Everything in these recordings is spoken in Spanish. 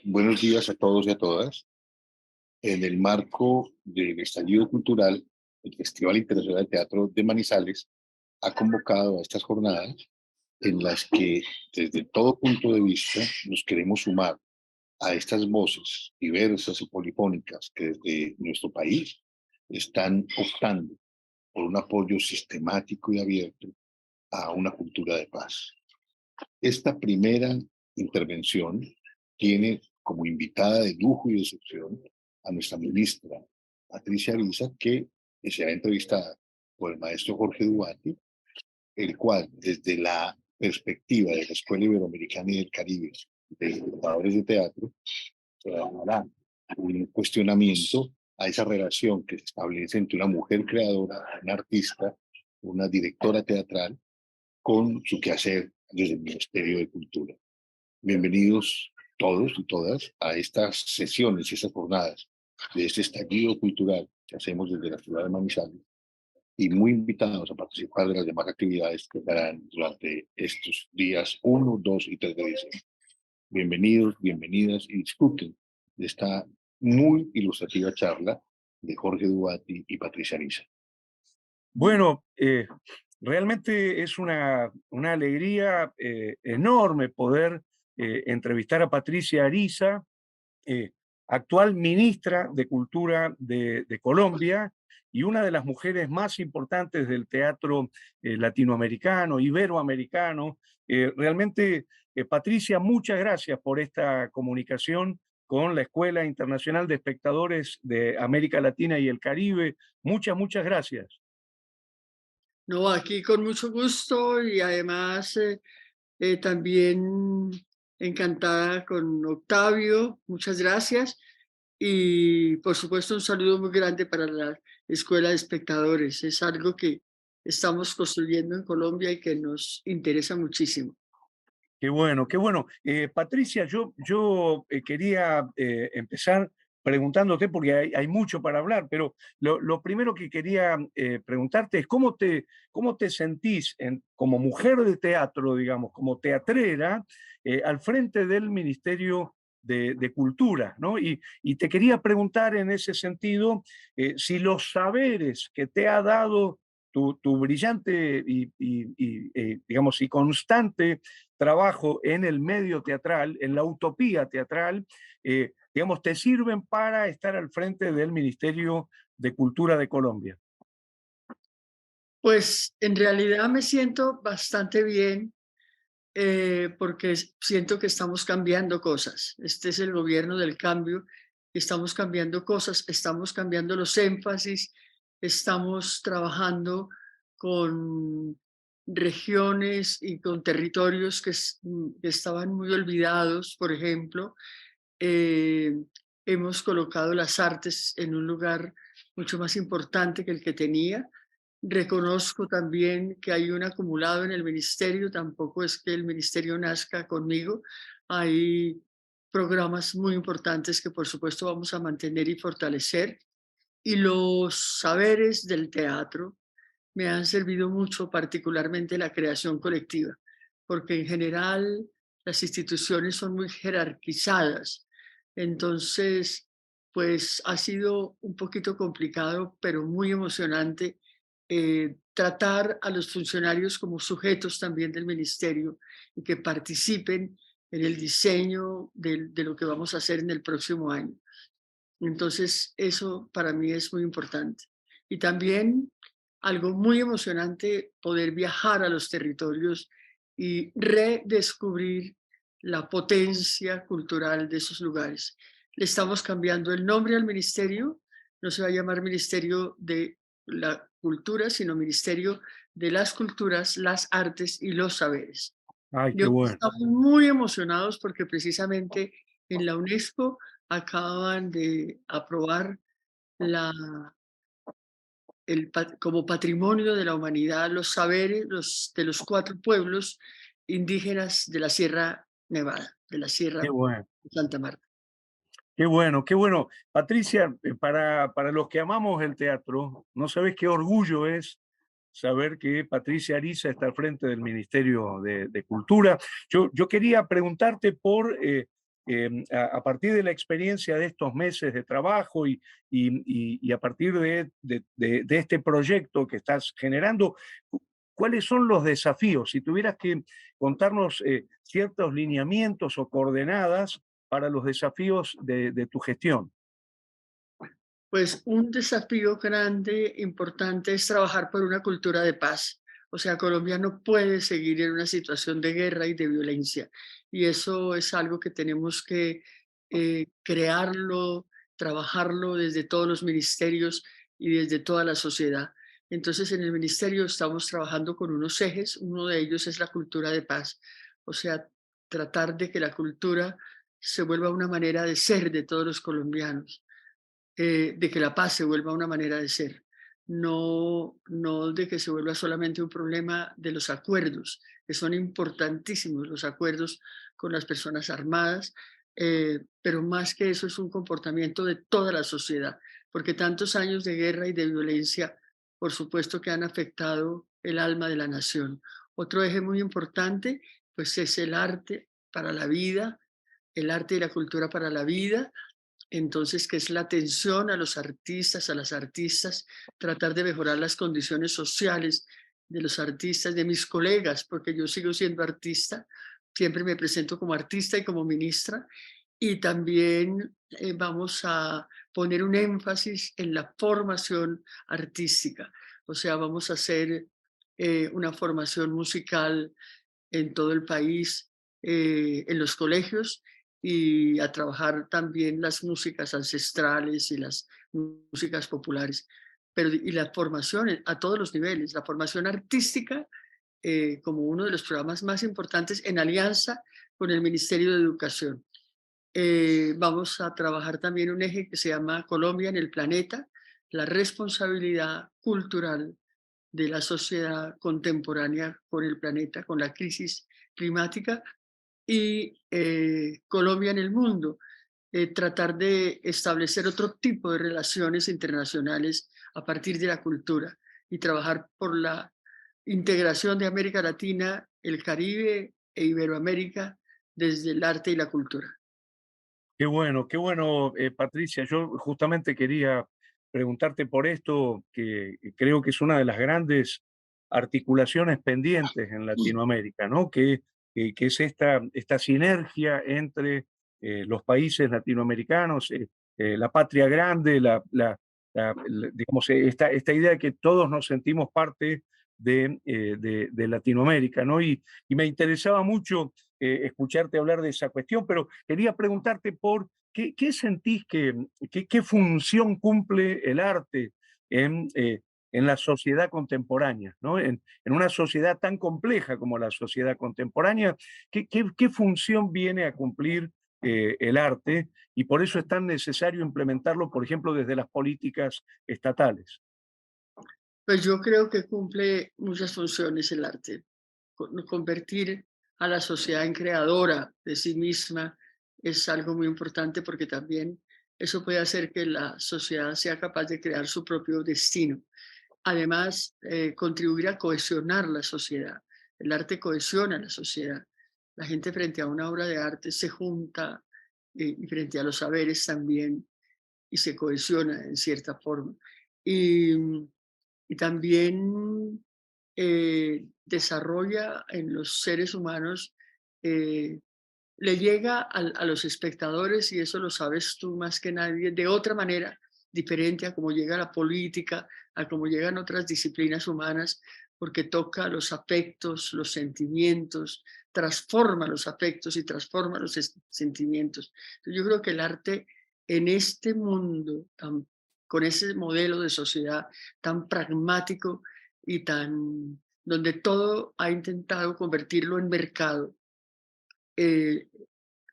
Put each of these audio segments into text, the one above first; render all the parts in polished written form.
Buenos días a todos y a todas. En el marco del estallido cultural, el Festival Internacional de Teatro de Manizales ha convocado a estas jornadas en las que, desde todo punto de vista, nos queremos sumar a estas voces diversas y polifónicas que desde nuestro país están optando por un apoyo sistemático y abierto a una cultura de paz. Esta primera intervención tiene como invitada de lujo y de excepción a nuestra ministra, Patricia Ariza, que será entrevistada por el maestro Jorge Duarte, el cual, desde la perspectiva de la Escuela Iberoamericana y del Caribe, de espectadores de teatro, hará un cuestionamiento a esa relación que se establece entre una mujer creadora, una artista, una directora teatral, con su quehacer desde el Ministerio de Cultura. Bienvenidos todos y todas a estas sesiones y estas jornadas de este estallido cultural que hacemos desde la ciudad de Manizales y muy invitados a participar de las demás actividades que darán durante estos días 1, 2 y 3 de diciembre. Bienvenidos, bienvenidas y disfruten de esta muy ilustrativa charla de Jorge Duati y Patricia Ariza. Bueno, realmente es una alegría enorme poder entrevistar a Patricia Ariza, eh, actual ministra de Cultura de Colombia y una de las mujeres más importantes del teatro latinoamericano, iberoamericano. Realmente, Patricia, muchas gracias por esta comunicación con la Escuela Internacional de Espectadores de América Latina y el Caribe. Muchas gracias. No, aquí con mucho gusto y además también encantada con Octavio, muchas gracias. Y por supuesto un saludo muy grande para la Escuela de Espectadores. Es algo que estamos construyendo en Colombia y que nos interesa muchísimo. Qué bueno, qué bueno. Patricia, yo quería empezar preguntándote, porque hay mucho para hablar, pero lo primero que quería preguntarte es cómo te sentís como mujer de teatro, digamos, como teatrera, al frente del Ministerio de Cultura, ¿no? Y te quería preguntar en ese sentido si los saberes que te ha dado tu brillante digamos, y constante trabajo en el medio teatral, en la utopía teatral, digamos, te sirven para estar al frente del Ministerio de Cultura de Colombia. Pues en realidad me siento bastante bien porque siento que estamos cambiando cosas. Este es el gobierno del cambio, estamos cambiando cosas, estamos cambiando los énfasis, estamos trabajando con regiones y con territorios que estaban muy olvidados, por ejemplo. Eh, Hemos colocado las artes en un lugar mucho más importante que el que tenía. Reconozco también que hay un acumulado en el ministerio, tampoco es que el ministerio nazca conmigo, hay programas muy importantes que por supuesto vamos a mantener y fortalecer, y los saberes del teatro me han servido mucho, particularmente la creación colectiva, porque en general las instituciones son muy jerarquizadas, entonces pues ha sido un poquito complicado, pero muy emocionante tratar a los funcionarios como sujetos también del ministerio y que participen en el diseño de lo que vamos a hacer en el próximo año. Entonces, eso para mí es muy importante. Y también algo muy emocionante, poder viajar a los territorios y redescubrir la potencia cultural de esos lugares. Le estamos cambiando el nombre al ministerio, no se va a llamar Ministerio de la Cultura, sino Ministerio de las Culturas, las Artes y los Saberes. Ay, qué Yo bueno. estamos muy emocionados porque precisamente en la UNESCO acaban de aprobar la, como patrimonio de la humanidad los saberes de los 4 pueblos indígenas de la Sierra Nevada, de la Qué Sierra bueno. de Santa Marta. Qué bueno, qué bueno. Patricia, para los que amamos el teatro, no sabes qué orgullo es saber que Patricia Ariza está al frente del Ministerio de Cultura. Yo quería preguntarte a partir de la experiencia de estos meses de trabajo y a partir de este proyecto que estás generando, ¿cuáles son los desafíos? Si tuvieras que contarnos ciertos lineamientos o coordenadas para los desafíos de tu gestión. Pues un desafío grande, importante, es trabajar por una cultura de paz. O sea, Colombia no puede seguir en una situación de guerra y de violencia. Y eso es algo que tenemos que crearlo, trabajarlo desde todos los ministerios y desde toda la sociedad. Entonces, en el ministerio estamos trabajando con unos ejes. Uno de ellos es la cultura de paz. O sea, tratar de que la cultura se vuelva una manera de ser de todos los colombianos, de que la paz se vuelva una manera de ser, no de que se vuelva solamente un problema de los acuerdos, que son importantísimos los acuerdos con las personas armadas, pero más que eso es un comportamiento de toda la sociedad, porque tantos años de guerra y de violencia, por supuesto que han afectado el alma de la nación. Otro eje muy importante, pues es el arte para la vida, el arte y la cultura para la vida, entonces, que es la atención a los artistas, a las artistas, tratar de mejorar las condiciones sociales de los artistas, de mis colegas, porque yo sigo siendo artista, siempre me presento como artista y como ministra, y también vamos a poner un énfasis en la formación artística, o sea, vamos a hacer una formación musical en todo el país, en los colegios, y a trabajar también las músicas ancestrales y las músicas populares, pero y la formación a todos los niveles, la formación artística como uno de los programas más importantes en alianza con el Ministerio de Educación. Vamos a trabajar también un eje que se llama Colombia en el planeta, la responsabilidad cultural de la sociedad contemporánea con el planeta, con la crisis climática, y Colombia en el mundo, tratar de establecer otro tipo de relaciones internacionales a partir de la cultura y trabajar por la integración de América Latina, el Caribe e Iberoamérica desde el arte y la cultura. Qué bueno, Patricia. Yo justamente quería preguntarte por esto, que creo que es una de las grandes articulaciones pendientes en Latinoamérica, ¿no? Que es esta sinergia entre los países latinoamericanos, la patria grande, digamos, esta idea de que todos nos sentimos parte de Latinoamérica, ¿no? Y me interesaba mucho escucharte hablar de esa cuestión, pero quería preguntarte por qué sentís qué función cumple el arte en la sociedad contemporánea, ¿no? En una sociedad tan compleja como la sociedad contemporánea, qué función viene a cumplir el arte? Y por eso es tan necesario implementarlo, por ejemplo, desde las políticas estatales. Pues yo creo que cumple muchas funciones el arte. Convertir a la sociedad en creadora de sí misma es algo muy importante, porque también eso puede hacer que la sociedad sea capaz de crear su propio destino. Además, contribuir a cohesionar la sociedad. El arte cohesiona la sociedad. La gente frente a una obra de arte se junta, y frente a los saberes también, y se cohesiona en cierta forma. Y, y también desarrolla en los seres humanos, eh, le llega a los espectadores, y eso lo sabes tú más que nadie, de otra manera diferente a como llega la política, a como llegan otras disciplinas humanas, porque toca los afectos, los sentimientos, transforma los afectos y transforma los sentimientos. Entonces, yo creo que el arte en este mundo, con ese modelo de sociedad tan pragmático y tan donde todo ha intentado convertirlo en mercado, eh,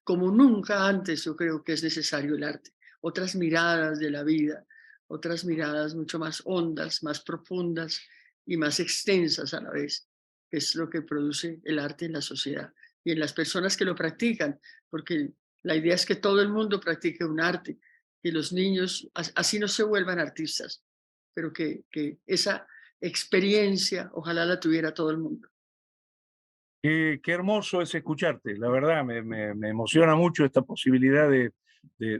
como nunca antes yo creo que es necesario el arte. Otras miradas de la vida, otras miradas mucho más hondas, más profundas y más extensas a la vez, que es lo que produce el arte en la sociedad y en las personas que lo practican, porque la idea es que todo el mundo practique un arte, y los niños así no se vuelvan artistas, pero que esa experiencia ojalá la tuviera todo el mundo. Qué hermoso es escucharte, la verdad, me emociona mucho esta posibilidad de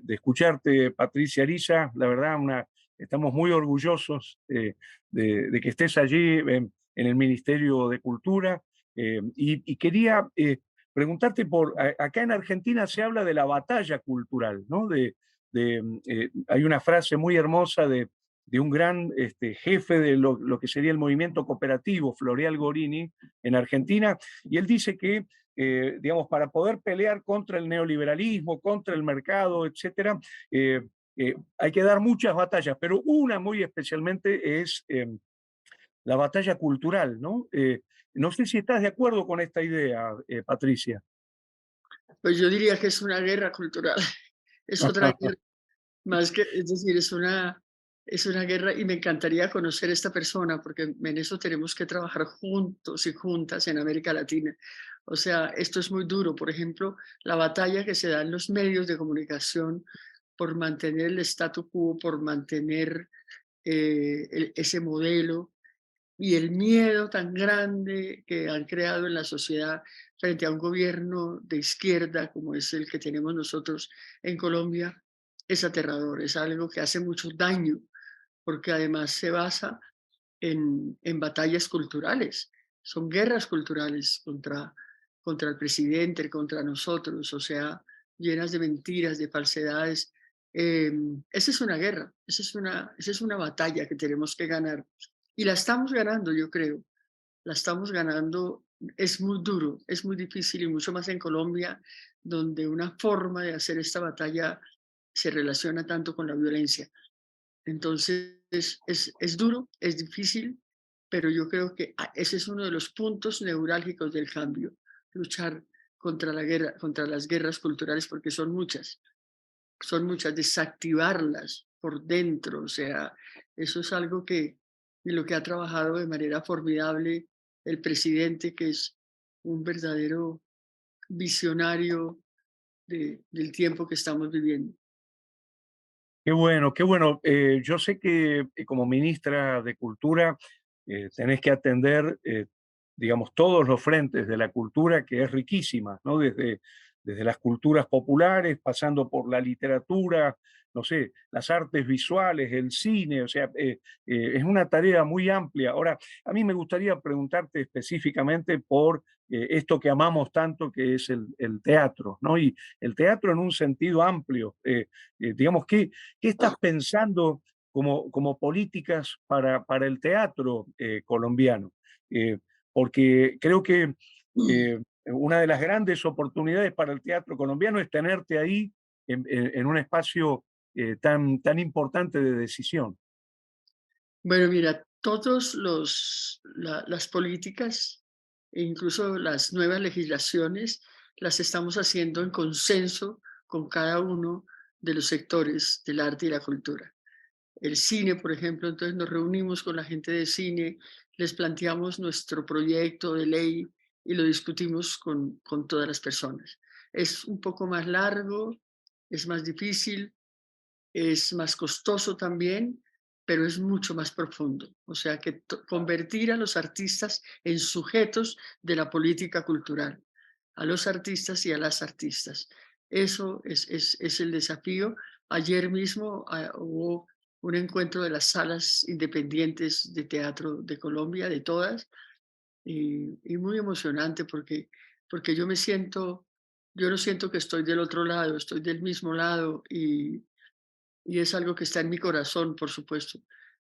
escucharte, Patricia Ariza, la verdad, estamos muy orgullosos de que estés allí en el Ministerio de Cultura y quería preguntarte acá en Argentina se habla de la batalla cultural, ¿no? Hay una frase muy hermosa de un gran jefe de lo que sería el movimiento cooperativo, Floreal Gorini, en Argentina, y él dice que, digamos, para poder pelear contra el neoliberalismo, contra el mercado, etcétera, hay que dar muchas batallas, pero una muy especialmente es la batalla cultural, ¿no? No sé si estás de acuerdo con esta idea, Patricia. Pues yo diría que es una guerra cultural, es otra guerra, más que, es decir, es una guerra y me encantaría conocer a esta persona porque en eso tenemos que trabajar juntos y juntas en América Latina. O sea, esto es muy duro. Por ejemplo, la batalla que se da en los medios de comunicación por mantener el statu quo, por mantener ese modelo y el miedo tan grande que han creado en la sociedad frente a un gobierno de izquierda como es el que tenemos nosotros en Colombia, es aterrador, es algo que hace mucho daño, porque además se basa en batallas culturales, son guerras culturales contra el presidente, contra nosotros, o sea, llenas de mentiras, de falsedades. Esa es una guerra, esa es una batalla que tenemos que ganar y la estamos ganando, yo creo, la estamos ganando. Es muy duro, es muy difícil y mucho más en Colombia, donde una forma de hacer esta batalla se relaciona tanto con la violencia. Entonces, es duro, es difícil, pero yo creo que ese es uno de los puntos neurálgicos del cambio, luchar contra la guerra, contra las guerras culturales, porque son muchas, desactivarlas por dentro, o sea, eso es algo que, en lo que ha trabajado de manera formidable el presidente, que es un verdadero visionario del tiempo que estamos viviendo. Qué bueno, qué bueno. Yo sé que como ministra de Cultura tenés que atender, digamos, todos los frentes de la cultura, que es riquísima, ¿no? Desde las culturas populares, pasando por la literatura, no sé, las artes visuales, el cine, o sea, es una tarea muy amplia. Ahora, a mí me gustaría preguntarte específicamente por esto que amamos tanto, que es el teatro, ¿no? Y el teatro en un sentido amplio. Digamos, ¿qué estás pensando como políticas para el teatro colombiano? Eh, Porque creo que una de las grandes oportunidades para el teatro colombiano es tenerte ahí en un espacio tan importante de decisión. Bueno, mira, las políticas e incluso las nuevas legislaciones las estamos haciendo en consenso con cada uno de los sectores del arte y la cultura. El cine, por ejemplo, entonces nos reunimos con la gente de cine, les planteamos nuestro proyecto de ley y lo discutimos con todas las personas. Es un poco más largo, es más difícil, es más costoso también, pero es mucho más profundo. O sea que convertir a los artistas en sujetos de la política cultural, a los artistas y a las artistas. Eso es el desafío. Ayer mismo hubo un encuentro de las salas independientes de teatro de Colombia, de todas, y muy emocionante porque yo no siento que estoy del otro lado, estoy del mismo lado y es algo que está en mi corazón, por supuesto.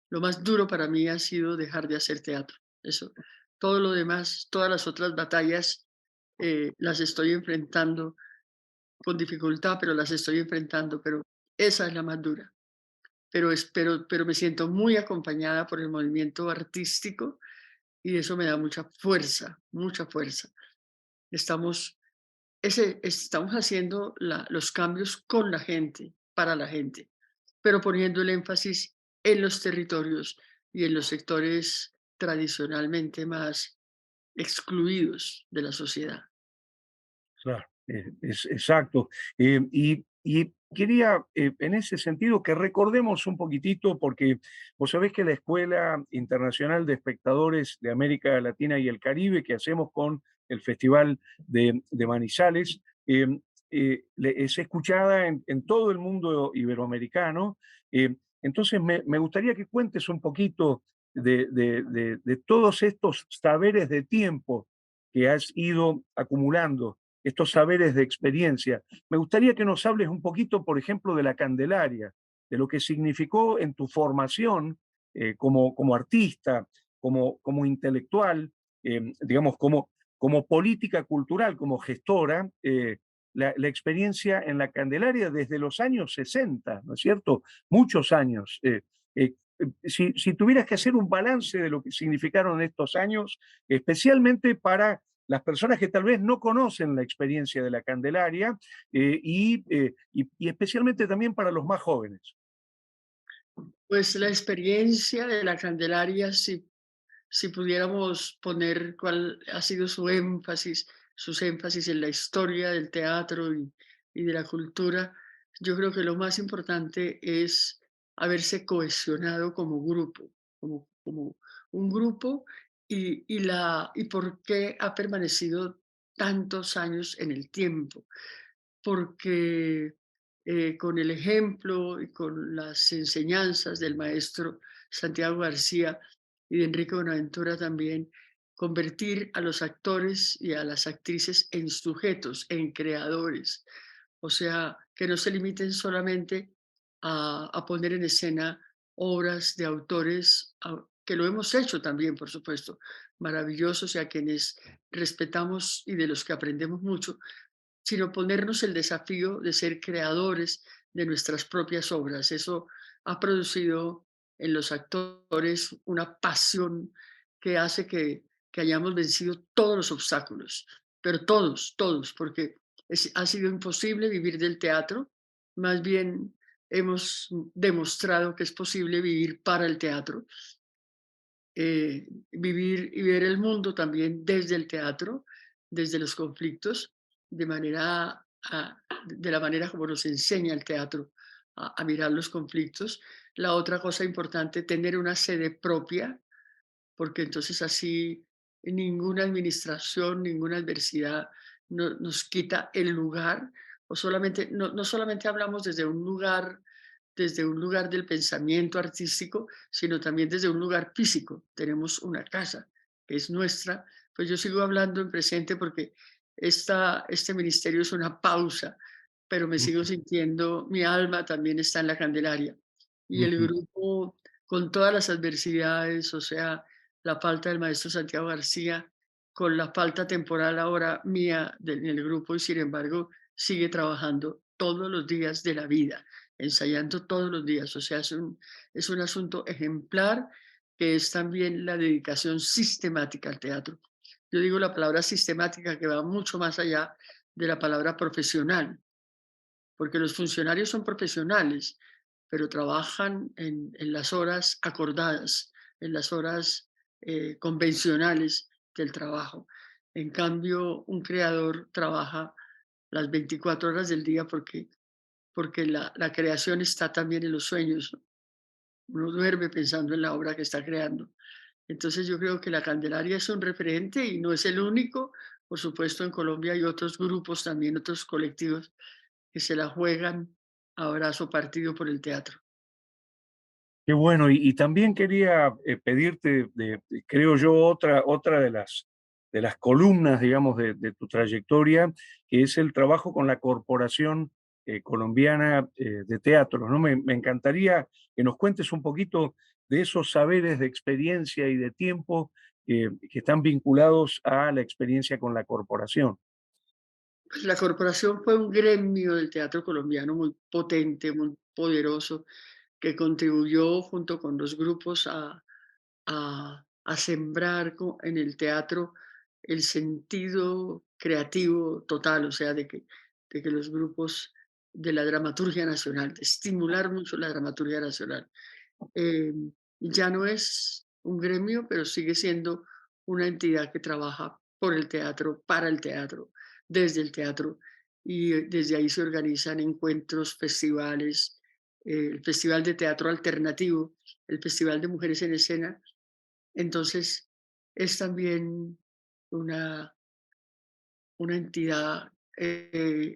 Lo más duro para mí ha sido dejar de hacer teatro. Eso. Todo lo demás, todas las otras batallas, las estoy enfrentando con dificultad, pero las estoy enfrentando, pero esa es la más dura. Pero me siento muy acompañada por el movimiento artístico y eso me da mucha fuerza, mucha fuerza. Estamos, estamos haciendo los cambios con la gente, para la gente, pero poniendo el énfasis en los territorios y en los sectores tradicionalmente más excluidos de la sociedad. Claro, es exacto. Y quería, en ese sentido, que recordemos un poquitito, porque vos sabés que la Escuela Internacional de Espectadores de América Latina y el Caribe, que hacemos con el Festival de Manizales. Es escuchada en todo el mundo iberoamericano. Entonces, me gustaría que cuentes un poquito de todos estos saberes de tiempo que has ido acumulando, estos saberes de experiencia. Me gustaría que nos hables un poquito, por ejemplo, de la Candelaria, de lo que significó en tu formación como artista, como intelectual, digamos, como política cultural, como gestora, la experiencia en la Candelaria desde los años 60, ¿no es cierto? Muchos años. Si tuvieras que hacer un balance de lo que significaron estos años, especialmente para las personas que tal vez no conocen la experiencia de la Candelaria y especialmente también para los más jóvenes. Pues la experiencia de la Candelaria, si pudiéramos poner cuál ha sido su énfasis, sus énfasis en la historia del teatro y de la cultura, yo creo que lo más importante es haberse cohesionado como grupo, como un grupo y por qué ha permanecido tantos años en el tiempo. Porque con el ejemplo y con las enseñanzas del maestro Santiago García y de Enrique Buenaventura también, convertir a los actores y a las actrices en sujetos, en creadores. O sea, que no se limiten solamente a poner en escena obras de autores, que lo hemos hecho también, por supuesto, maravillosos y a quienes respetamos y de los que aprendemos mucho, sino ponernos el desafío de ser creadores de nuestras propias obras. Eso ha producido en los actores una pasión que hace que hayamos vencido todos los obstáculos, pero todos, porque ha sido imposible vivir del teatro, más bien hemos demostrado que es posible vivir para el teatro, vivir y ver el mundo también desde el teatro, desde los conflictos, de la manera como nos enseña el teatro a mirar los conflictos. La otra cosa importante, tener una sede propia, porque entonces así ninguna administración, ninguna adversidad nos quita el lugar, o solamente, no solamente hablamos desde un lugar del pensamiento artístico, sino también desde un lugar físico. Tenemos una casa que es nuestra, pues yo sigo hablando en presente porque este ministerio es una pausa, pero me sigo sintiendo, mi alma también está en la Candelaria. Y el Ujú. grupo, con todas las adversidades, o sea, la falta del maestro Santiago García, con la falta temporal ahora mía en el grupo, y sin embargo sigue trabajando todos los días de la vida, ensayando todos los días. O sea, es un asunto ejemplar que es también la dedicación sistemática al teatro. Yo digo la palabra sistemática que va mucho más allá de la palabra profesional, porque los funcionarios son profesionales, pero trabajan en las horas acordadas, en las horas convencionales del trabajo. En cambio, un creador trabaja las 24 horas del día porque la creación está también en los sueños. Uno duerme pensando en la obra que está creando. Entonces yo creo que la Candelaria es un referente y no es el único. Por supuesto, en Colombia hay otros grupos también, otros colectivos que se la juegan a brazo partido por el teatro. Qué bueno, y también quería pedirte, creo yo, otra de las columnas, digamos, de tu trayectoria, que es el trabajo con la Corporación Colombiana de Teatros, ¿no? Me encantaría que nos cuentes un poquito de esos saberes de experiencia y de tiempo que están vinculados a la experiencia con la corporación. La corporación fue un gremio del teatro colombiano muy potente, muy poderoso, que contribuyó junto con los grupos a sembrar en el teatro el sentido creativo total, o sea, de que los grupos de la dramaturgia nacional, de estimular mucho la dramaturgia nacional. Eh, ya no es un gremio, pero sigue siendo una entidad que trabaja por el teatro, para el teatro, desde el teatro, y desde ahí se organizan encuentros, festivales, el Festival de Teatro Alternativo, el Festival de Mujeres en Escena. Entonces, es también una, una entidad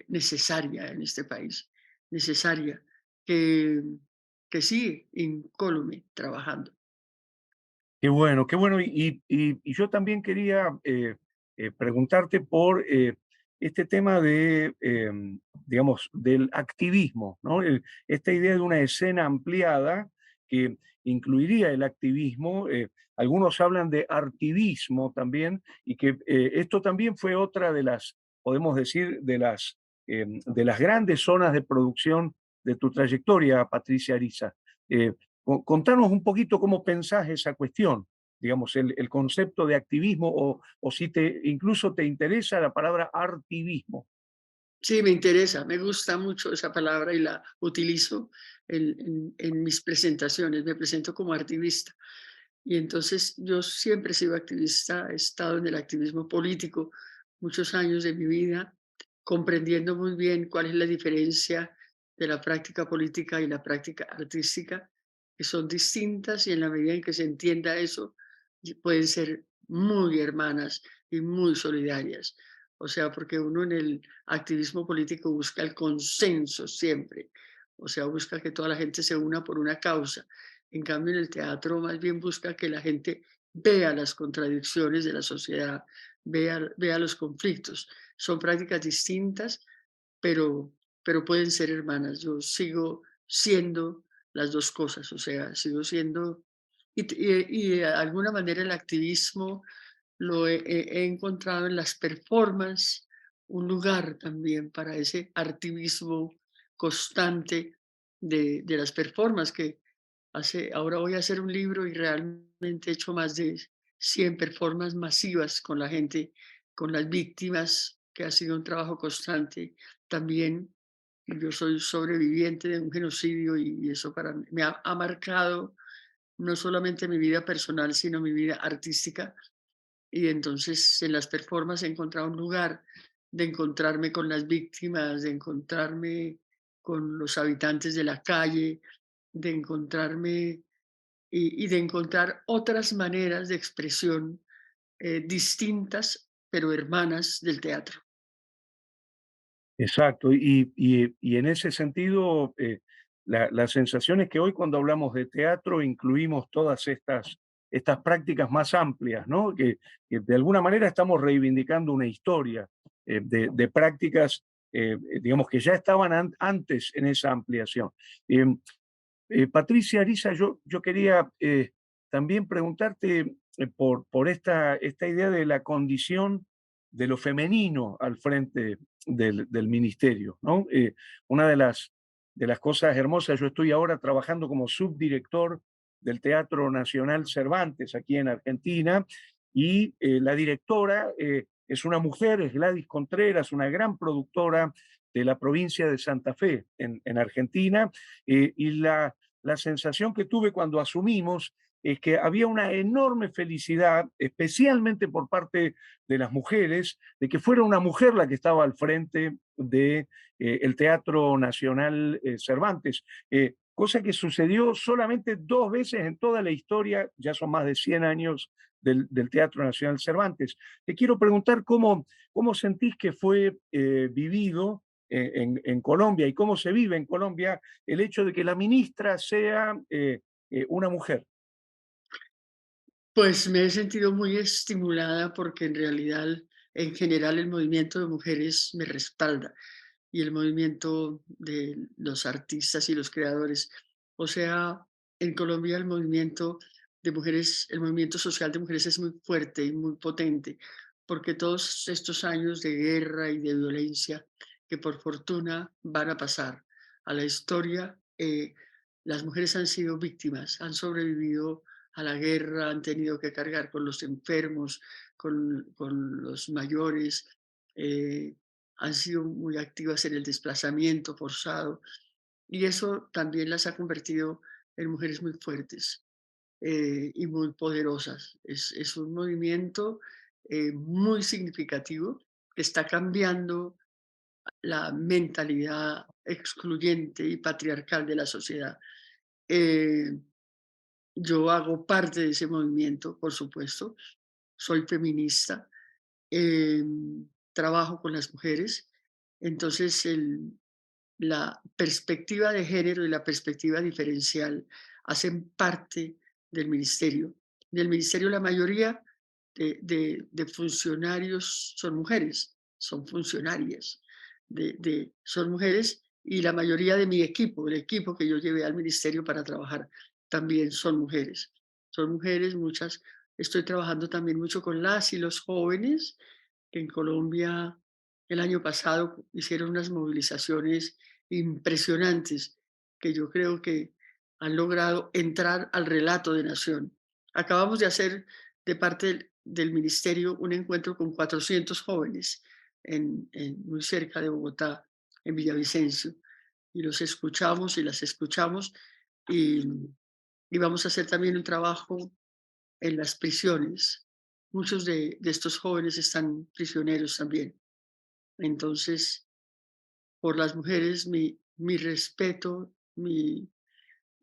necesaria en este país, necesaria, que, que sigue incólume trabajando. Qué bueno, qué bueno. Y yo también quería preguntarte por este tema de, digamos, del activismo, ¿no? Esta idea de una escena ampliada que incluiría el activismo. Algunos hablan de artivismo también, y que esto también fue otra de las, podemos decir, de las grandes zonas de producción de tu trayectoria, Patricia Ariza. Eh, Contanos un poquito cómo pensás esa cuestión, digamos, el concepto de activismo, o si incluso te interesa la palabra artivismo. Sí, me interesa, me gusta mucho esa palabra y la utilizo en mis presentaciones. Me presento como activista. Y entonces yo siempre he sido activista, he estado en el activismo político muchos años de mi vida, comprendiendo muy bien cuál es la diferencia de la práctica política y la práctica artística, que son distintas y en la medida en que se entienda eso, pueden ser muy hermanas y muy solidarias. O sea, porque uno en el activismo político busca el consenso siempre, o sea, busca que toda la gente se una por una causa. En cambio, en el teatro más bien busca que la gente vea las contradicciones de la sociedad, vea los conflictos. Son prácticas distintas, pero, pero pueden ser hermanas. Yo sigo siendo las dos cosas, o sea, sigo siendo, y de alguna manera el activismo lo he encontrado en las performances, un lugar también para ese activismo constante de las performances que ahora voy a hacer un libro y realmente he hecho más de 100 performances masivas con la gente, con las víctimas, que ha sido un trabajo constante. También yo soy sobreviviente de un genocidio y eso para mí ha marcado no solamente mi vida personal, sino mi vida artística. Y entonces en las performances he encontrado un lugar de encontrarme con las víctimas, de encontrarme con los habitantes de la calle, de encontrarme y de encontrar otras maneras de expresión distintas, pero hermanas del teatro. Exacto. Y en ese sentido, la sensación es que hoy, cuando hablamos de teatro, incluimos todas estas prácticas más amplias, ¿no? Que de alguna manera estamos reivindicando una historia de prácticas, digamos, que ya estaban antes en esa ampliación. Em, Patricia Ariza, yo quería también preguntarte por esta idea de la condición de lo femenino al frente del ministerio, ¿no? Una de las cosas hermosas, yo estoy ahora trabajando como subdirector del Teatro Nacional Cervantes aquí en Argentina, y la directora es una mujer, es Gladys Contreras, una gran productora de la provincia de Santa Fe en Argentina. Y la sensación que tuve cuando asumimos es que había una enorme felicidad, especialmente por parte de las mujeres, de que fuera una mujer la que estaba al frente de el Teatro Nacional Cervantes, cosa que sucedió solamente 2 veces en toda la historia. Ya son más de 100 años del Teatro Nacional Cervantes. Te quiero preguntar cómo sentís que fue vivido en Colombia, y cómo se vive en Colombia el hecho de que la ministra sea una mujer. Pues me he sentido muy estimulada porque en realidad, en general, el movimiento de mujeres me respalda y el movimiento de los artistas y los creadores. O sea, en Colombia el movimiento de mujeres, el movimiento social de mujeres es muy fuerte y muy potente, porque todos estos años de guerra y de violencia, que por fortuna van a pasar a la historia, las mujeres han sido víctimas, han sobrevivido a la guerra, han tenido que cargar con los enfermos, con los mayores, eh, han sido muy activas en el desplazamiento forzado y eso también las ha convertido en mujeres muy fuertes y muy poderosas. Es un movimiento muy significativo que está cambiando la mentalidad excluyente y patriarcal de la sociedad. Eh, yo hago parte de ese movimiento, por supuesto, soy feminista. trabajo con las mujeres. Entonces, la perspectiva de género y la perspectiva diferencial hacen parte del ministerio. Del ministerio la mayoría de funcionarios son mujeres, son funcionarias, son mujeres, y la mayoría de mi equipo, el equipo que yo llevé al ministerio para trabajar, también son mujeres. Son mujeres, muchas. Estoy trabajando también mucho con las y los jóvenes, que en Colombia el año pasado hicieron unas movilizaciones impresionantes que yo creo que han logrado entrar al relato de nación. Acabamos de hacer de parte del ministerio un encuentro con 400 jóvenes muy cerca de Bogotá, en Villavicencio, y los escuchamos y las escuchamos, y, y vamos a hacer también un trabajo en las prisiones. Muchos de estos jóvenes están prisioneros también. Entonces, por las mujeres, mi respeto, mi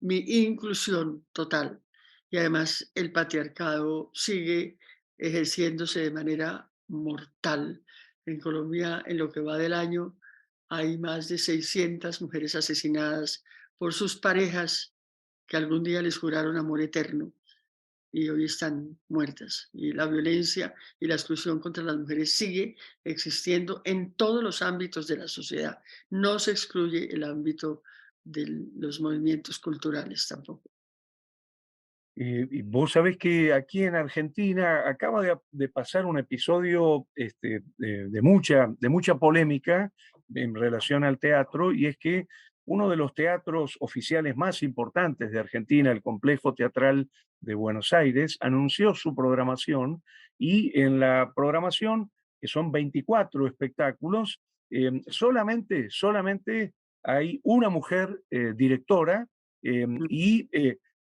inclusión total. Y además el patriarcado sigue ejerciéndose de manera mortal. En Colombia, en lo que va del año, hay más de 600 mujeres asesinadas por sus parejas que algún día les juraron amor eterno y hoy están muertas. Y la violencia y la exclusión contra las mujeres sigue existiendo en todos los ámbitos de la sociedad. No se excluye el ámbito de los movimientos culturales tampoco. Y vos sabés que aquí en Argentina acaba de pasar un episodio de mucha polémica en relación al teatro, y es que uno de los teatros oficiales más importantes de Argentina, el Complejo Teatral de Buenos Aires, anunció su programación, y en la programación, que son 24 espectáculos, solamente hay una mujer directora,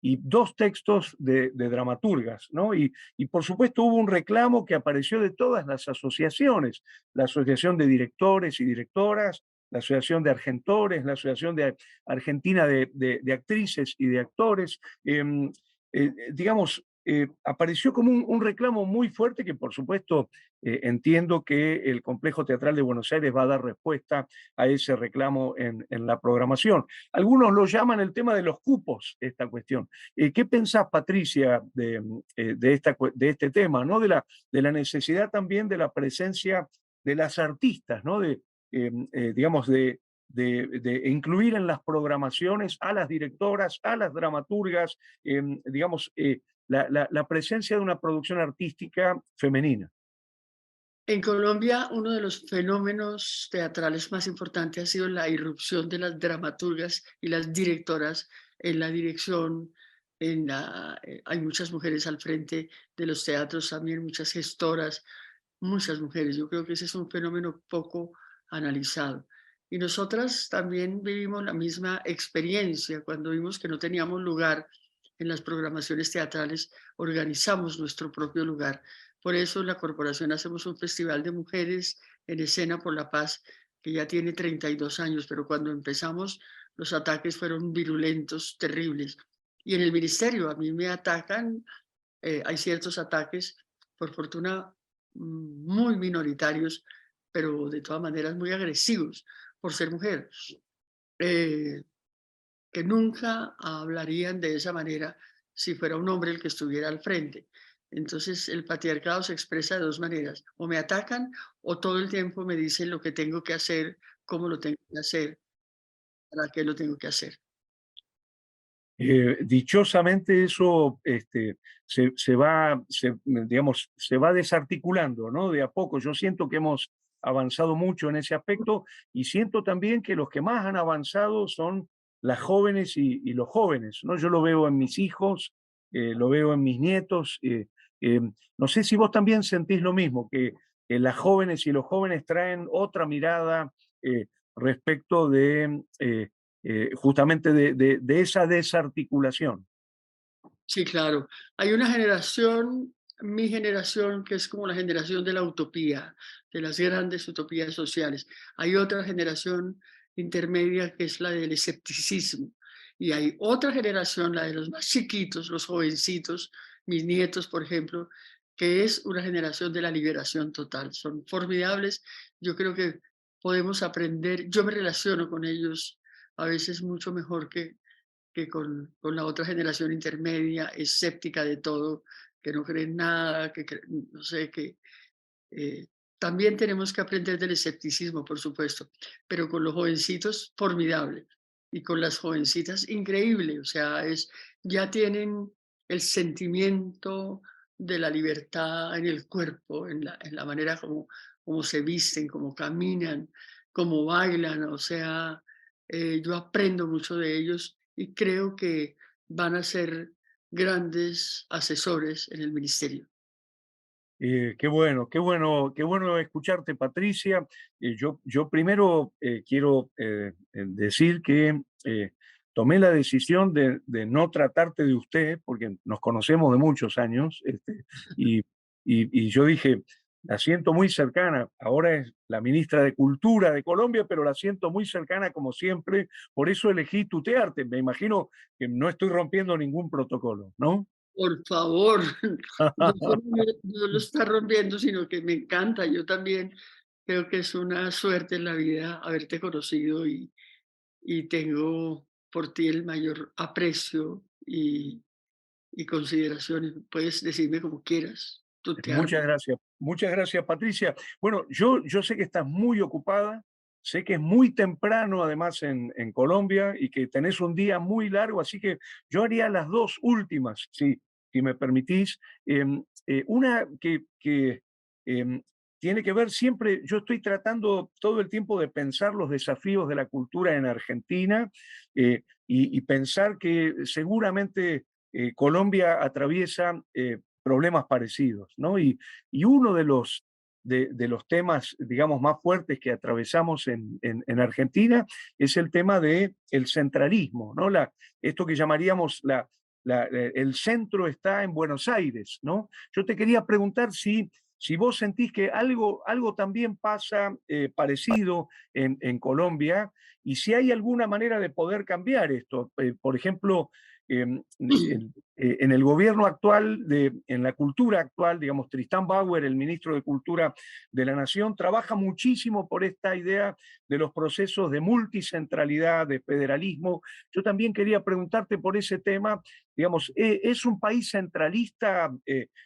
y dos textos de dramaturgas, ¿no? Y por supuesto hubo un reclamo que apareció de todas las asociaciones, la Asociación de Directores y Directoras, la Asociación de Argentores, la Asociación de Argentina de Actrices y de Actores. Digamos, apareció como un reclamo muy fuerte que por supuesto entiendo que el Complejo Teatral de Buenos Aires va a dar respuesta a ese reclamo en la programación. Algunos lo llaman el tema de los cupos, esta cuestión. ¿Qué pensás, Patricia, de este tema, ¿no? De la necesidad también de la presencia de las artistas, ¿no? Digamos, de incluir en las programaciones a las directoras, a las dramaturgas, digamos, la presencia de una producción artística femenina. En Colombia, uno de los fenómenos teatrales más importantes ha sido la irrupción de las dramaturgas y las directoras en la dirección. Hay muchas mujeres al frente de los teatros, también muchas gestoras, muchas mujeres. Yo creo que ese es un fenómeno poco analizado. Y nosotras también vivimos la misma experiencia. Cuando vimos que no teníamos lugar en las programaciones teatrales, organizamos nuestro propio lugar. Por eso en la corporación hacemos un festival de mujeres en escena por la paz, que ya tiene 32 años, pero cuando empezamos los ataques fueron virulentos, terribles. Y en el ministerio a mí me atacan, hay ciertos ataques, por fortuna muy minoritarios, pero de todas maneras muy agresivos por ser mujer, que nunca hablarían de esa manera si fuera un hombre el que estuviera al frente. Entonces el patriarcado se expresa de dos maneras: o me atacan o todo el tiempo me dicen lo que tengo que hacer, cómo lo tengo que hacer, para qué lo tengo que hacer. Dichosamente eso digamos, se va desarticulando, ¿no? De a poco. Yo siento que hemos avanzado mucho en ese aspecto, y siento también que los que más han avanzado son las jóvenes y los jóvenes, ¿no? Yo lo veo en mis hijos, lo veo en mis nietos. Eh, no sé si vos también sentís lo mismo, que las jóvenes y los jóvenes traen otra mirada respecto justamente de esa desarticulación. Sí, claro. Hay una generación, mi generación, que es como la generación de la utopía, de las grandes utopías sociales. Hay otra generación intermedia que es la del escepticismo. Y hay otra generación, la de los más chiquitos, los jovencitos, mis nietos, por ejemplo, que es una generación de la liberación total. Son formidables. Yo creo que podemos aprender. Yo me relaciono con ellos a veces mucho mejor que con la otra generación intermedia, escéptica de todo, que no cree en nada, no sé, que eh, también tenemos que aprender del escepticismo, por supuesto, pero con los jovencitos, formidable. Y con las jovencitas, increíble. O sea, ya tienen el sentimiento de la libertad en el cuerpo, en la manera como se visten, como caminan, como bailan. O sea, yo aprendo mucho de ellos y creo que van a ser grandes asesores en el ministerio. Qué bueno, qué bueno, qué bueno escucharte, Patricia. Yo primero quiero decir que tomé la decisión de no tratarte de usted, porque nos conocemos de muchos años, y, y yo dije, la siento muy cercana. Ahora es la ministra de Cultura de Colombia, pero la siento muy cercana como siempre. Por eso elegí tutearte. Me imagino que no estoy rompiendo ningún protocolo, ¿no? Por favor, no solo no lo está rompiendo, sino que me encanta. Yo también creo que es una suerte en la vida haberte conocido y tengo por ti el mayor aprecio y consideración. Puedes decirme como quieras, tutearme. Muchas gracias, Patricia. Bueno, yo sé que estás muy ocupada, sé que es muy temprano además en Colombia y que tenés un día muy largo, así que yo haría las dos últimas, si me permitís. Una que em, tiene que ver siempre, yo estoy tratando todo el tiempo de pensar los desafíos de la cultura en Argentina y pensar que seguramente Colombia atraviesa problemas parecidos, ¿no? Y uno de los temas, digamos, más fuertes que atravesamos en Argentina es el tema del centralismo, ¿no? Esto que llamaríamos el centro está en Buenos Aires, ¿no? Yo te quería preguntar si vos sentís que algo también pasa parecido en Colombia y si hay alguna manera de poder cambiar esto. Por ejemplo, en el gobierno actual, en la cultura actual, digamos, Tristán Bauer, el ministro de Cultura de la Nación, trabaja muchísimo por esta idea de los procesos de multicentralidad, de federalismo. Yo también quería preguntarte por ese tema, digamos, ¿es un país centralista?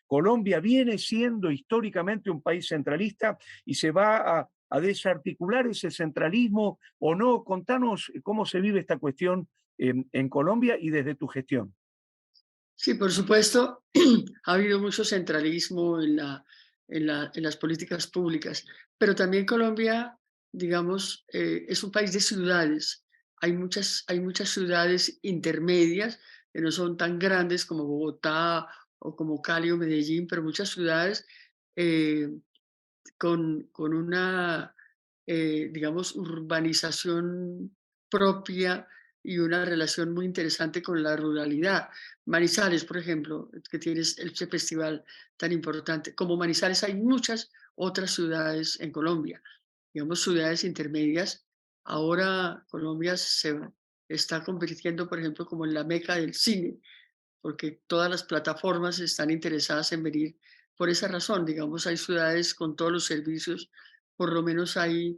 Colombia viene siendo históricamente un país centralista y se va a desarticular ese centralismo o no. Contanos cómo se vive esta cuestión en Colombia y desde tu gestión. Sí, por supuesto, ha habido mucho centralismo en las políticas públicas, pero también Colombia, digamos, es un país de ciudades. Hay muchas ciudades intermedias que no son tan grandes como Bogotá o como Cali o Medellín, pero muchas ciudades eh, con una, digamos, urbanización propia y una relación muy interesante con la ruralidad. Manizales, por ejemplo, que tienes ese festival tan importante. Como Manizales hay muchas otras ciudades en Colombia, digamos ciudades intermedias. Ahora Colombia se está convirtiendo, por ejemplo, como en la meca del cine, porque todas las plataformas están interesadas en venir por esa razón. Digamos, hay ciudades con todos los servicios, por lo menos hay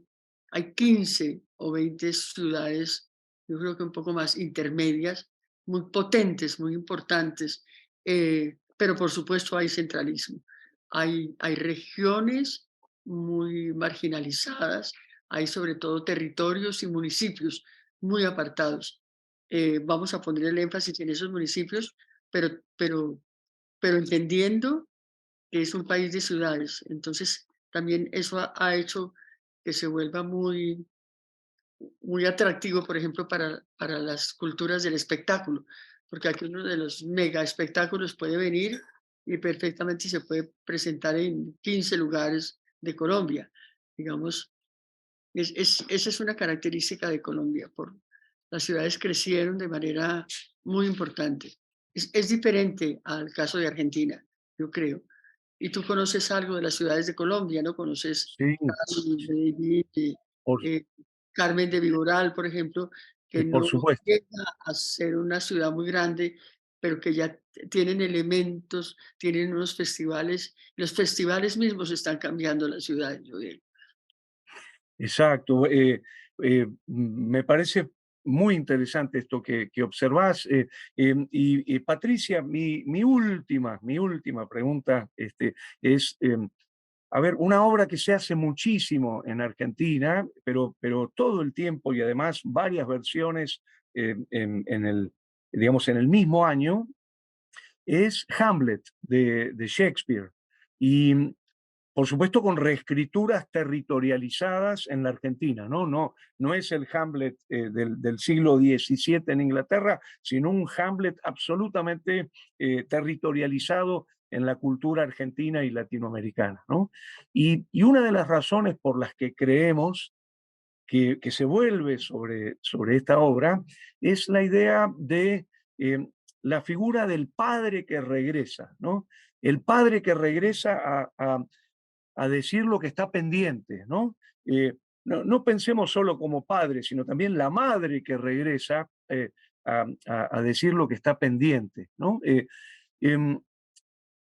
15 o 20 ciudades, yo creo que un poco más intermedias, muy potentes, muy importantes, pero por supuesto hay centralismo. Hay regiones muy marginalizadas, hay sobre todo territorios y municipios muy apartados. Vamos a poner el énfasis en esos municipios pero, pero, pero entendiendo que es un país de ciudades. Entonces, también eso ha hecho que se vuelva muy atractivo, por ejemplo, para las culturas del espectáculo, porque aquí uno de los mega espectáculos puede venir y perfectamente se puede presentar en 15 lugares de Colombia. Digamos, esa es una característica de Colombia. Las ciudades crecieron de manera muy importante. Es diferente al caso de Argentina, yo creo. Y tú conoces algo de las ciudades de Colombia, ¿no? Conoces Sí, Cali, Medellín, por, eh, Carmen de Viboral, por ejemplo, que por no supuesto. llega a ser una ciudad muy grande, pero que ya tienen elementos, tienen unos festivales, los festivales mismos están cambiando la ciudad, yo digo. Exacto. Me parece muy interesante esto que observás. Y Patricia, mi última pregunta es, a ver, una obra que se hace muchísimo en Argentina, pero todo el tiempo y además varias versiones en el, digamos, en el mismo año, es Hamlet de Shakespeare. Y por supuesto, con reescrituras territorializadas en la Argentina, ¿no? No es el Hamlet del siglo XVII en Inglaterra, sino un Hamlet absolutamente territorializado en la cultura argentina y latinoamericana, ¿no? Y una de las razones por las que creemos que se vuelve sobre esta obra es la idea de eh, la figura del padre que regresa, ¿no? El padre que regresa a decir lo que está pendiente, ¿no? No pensemos solo como padre, sino también la madre que regresa a decir lo que está pendiente, ¿no? Em,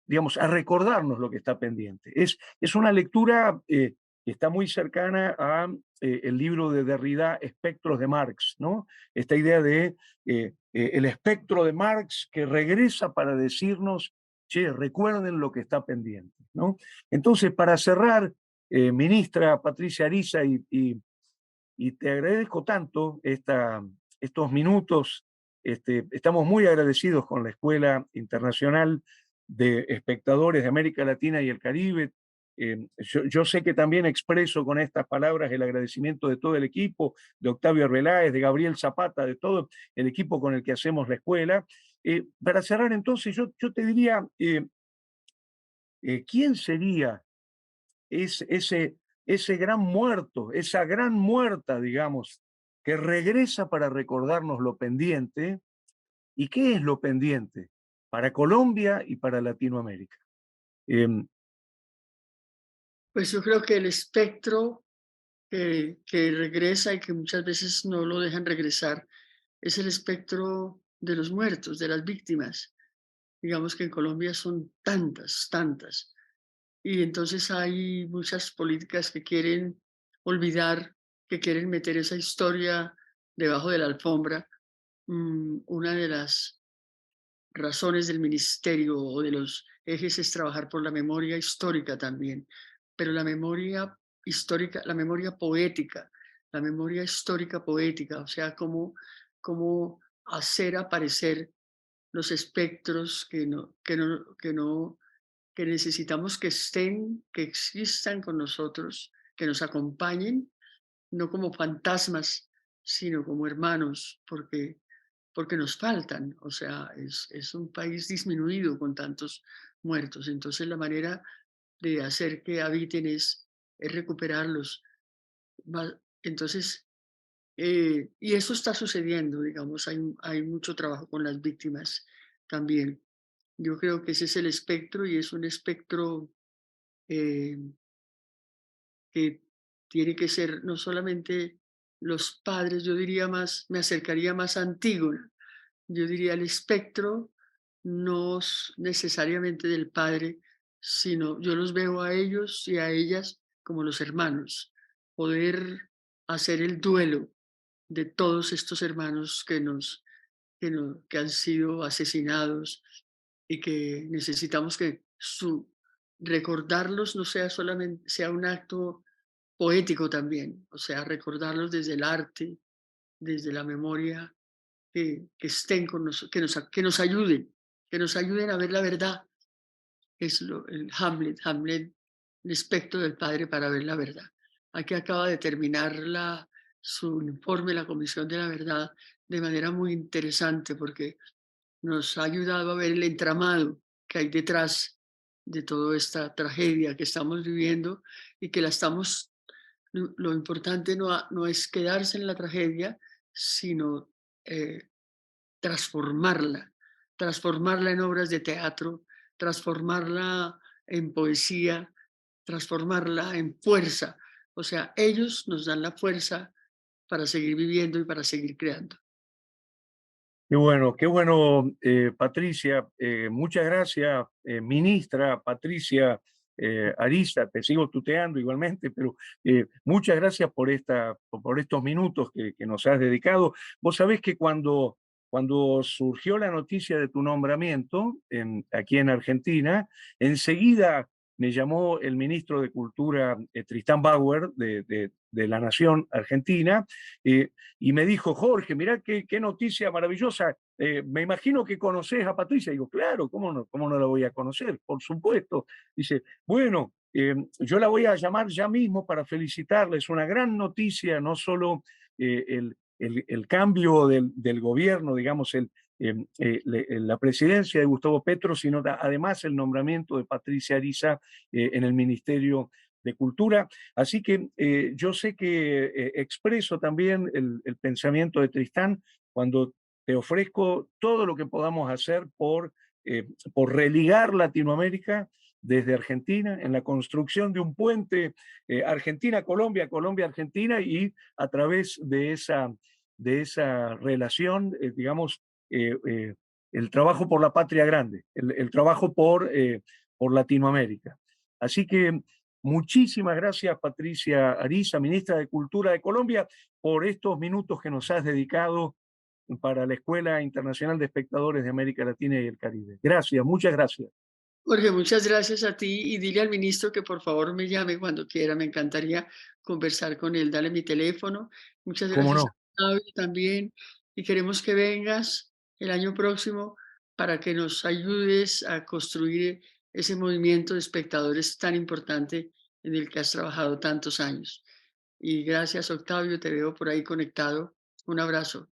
digamos, a recordarnos lo que está pendiente. Es una lectura que está muy cercana a el libro de Derrida, Espectros de Marx, ¿no? Esta idea de el espectro de Marx que regresa para decirnos, che, recuerden lo que está pendiente, ¿no? Entonces, para cerrar, ministra Patricia Ariza, y te agradezco tanto estos minutos. Estamos muy agradecidos con la Escuela Internacional de Espectadores de América Latina y el Caribe. Yo sé que también expreso con estas palabras el agradecimiento de todo el equipo, de Octavio Arbeláez, de Gabriel Zapata, de todo el equipo con el que hacemos la escuela. Para cerrar entonces, yo te diría, ¿quién sería ese, ese gran muerto, esa gran muerta, digamos, que regresa para recordarnos lo pendiente? ¿Y qué es lo pendiente para Colombia y para Latinoamérica? Em, Pues yo creo que el espectro que regresa y que muchas veces no lo dejan regresar es el espectro de los muertos, de las víctimas. Digamos que en Colombia son tantas, tantas. Y entonces hay muchas políticas que quieren olvidar, que quieren meter esa historia debajo de la alfombra. Una de las razones del ministerio o de los ejes es trabajar por la memoria histórica también, pero la memoria histórica, la memoria poética, la memoria histórica poética, o sea, cómo hacer aparecer los espectros que necesitamos que estén, que existan con nosotros, que nos acompañen, no como fantasmas, sino como hermanos, porque nos faltan. O sea, es un país disminuido con tantos muertos. Entonces la manera de hacer que habiten es recuperarlos. Entonces, y eso está sucediendo, digamos, hay mucho trabajo con las víctimas también. Yo creo que ese es el espectro y es un espectro eh, que tiene que ser no solamente los padres, yo diría más, me acercaría más a Antígona, yo diría el espectro no necesariamente del padre, sino yo los veo a ellos y a ellas como los hermanos, poder hacer el duelo de todos estos hermanos que han sido asesinados y que necesitamos que recordarlos no sea solamente, sea un acto poético también, o sea, recordarlos desde el arte, desde la memoria, que estén con nosotros, que nos ayuden a ver la verdad. Es el Hamlet, el espectro del padre para ver la verdad. Aquí acaba de terminar su informe, la Comisión de la Verdad, de manera muy interesante porque nos ha ayudado a ver el entramado que hay detrás de toda esta tragedia que estamos viviendo y que la estamos, lo importante no es quedarse en la tragedia, sino eh, transformarla, transformarla en obras de teatro, transformarla en poesía, transformarla en fuerza. O sea, ellos nos dan la fuerza para seguir viviendo y para seguir creando. qué bueno, Patricia. Muchas gracias, ministra Patricia Ariza. Te sigo tuteando igualmente, pero muchas gracias por estos minutos que nos has dedicado. Vos sabés que cuando surgió la noticia de tu nombramiento aquí en Argentina, enseguida me llamó el ministro de Cultura, Tristán Bauer, de la Nación Argentina, y me dijo: Jorge, mirá qué noticia maravillosa. Me imagino que conoces a Patricia. Digo, claro, cómo no la voy a conocer? Por supuesto. Dice, bueno, yo la voy a llamar ya mismo para felicitarla. Es una gran noticia, no solo el cambio del gobierno, digamos, la presidencia de Gustavo Petro, sino además el nombramiento de Patricia Ariza en el Ministerio de Cultura. Así que yo sé que expreso también el pensamiento de Tristán cuando te ofrezco todo lo que podamos hacer por religar Latinoamérica desde Argentina, en la construcción de un puente Argentina-Colombia, Colombia-Argentina, y a través de esa relación, digamos, el trabajo por la patria grande, el trabajo por Latinoamérica. Así que muchísimas gracias, Patricia Ariza, ministra de Cultura de Colombia, por estos minutos que nos has dedicado para la Escuela Internacional de Espectadores de América Latina y el Caribe. Gracias, muchas gracias. Jorge, muchas gracias a ti y dile al ministro que por favor me llame cuando quiera. Me encantaría conversar con él. Dale mi teléfono. Muchas ¿Cómo gracias a no? Octavio también. Y queremos que vengas el año próximo para que nos ayudes a construir ese movimiento de espectadores tan importante en el que has trabajado tantos años. Y gracias, Octavio. Te veo por ahí conectado. Un abrazo.